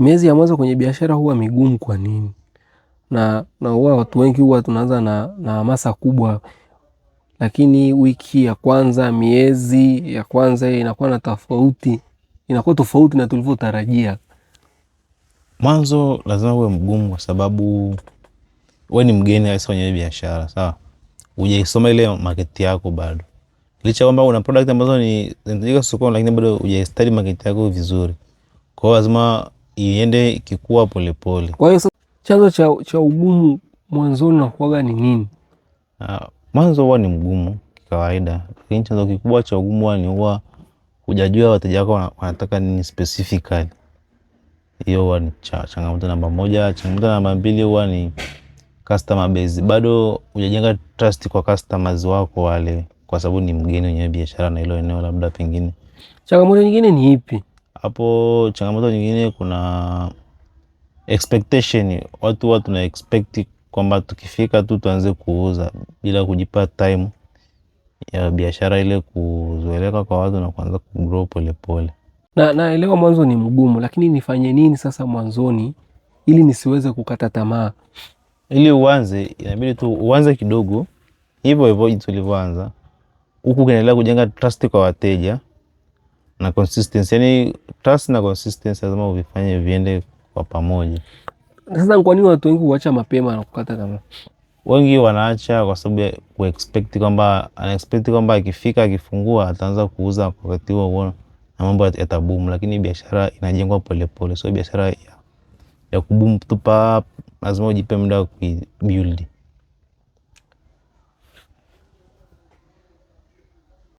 Miezi ya mwanzo kwenye biashara huwa migumu kwa nini? Na huwa watu wengi huwa tunaanza na hamasa kubwa, lakini wiki ya kwanza, miezi ya kwanza inakuwa na tofauti, inakuwa tofauti na tulivyotarajia. Mwanzo lazima uwe mgumu kwa sababu wewe ni mgeni hasa kwenye biashara, sawa? Hujaisoma ile market yako bado. Licha kwamba una product ambazo ni zinahitajika sokoni, lakini bado hujaistudy market yako vizuri. Kwa hiyo lazima iende ikikua polepole. Kwa hiyo chanzo cha ugumu mwanzoni unakuwaga ni nini? Mwanzo huwa ni mgumu kawaida, lakini chanzo kikubwa cha ugumu huwa hujajua wateja wako wanataka nini specifically. Hiyo huwa ni changamoto namba moja. Changamoto namba mbili huwa ni customer base. Bado hujajenga trust kwa customers wako wale, kwa sababu ni mgeni kwenye biashara na hilo eneo labda pengine. Changamoto nyingine ni ipi? Hapo changamoto nyingine kuna expectation. Watu tuna expect kwamba tukifika tu tuanze kuuza bila kujipa time ya biashara ile kuzoeleka kwa watu na kuanza kugrow polepole. Naelewa mwanzo ni mgumu, lakini nifanye nini sasa mwanzoni ili nisiweze kukata tamaa? Ili uanze, inabidi tu uanze kidogo hivyo hivyo jinsi ulivyoanza, huku ukiendelea kujenga trust kwa wateja na consistency. Yani trust na consistency lazima uvifanye viende kwa pamoja. Sasa kwa nini watu wengi huacha mapema na kukata tamaa? Wengi wanaacha kwa sababu ya kuexpect kwamba akifika akifungua ataanza kuuza kwa wakati huo na mambo yataboom, lakini biashara inajengwa polepole. So biashara ya kuboom tu lazima ujipe muda wa kuibuild.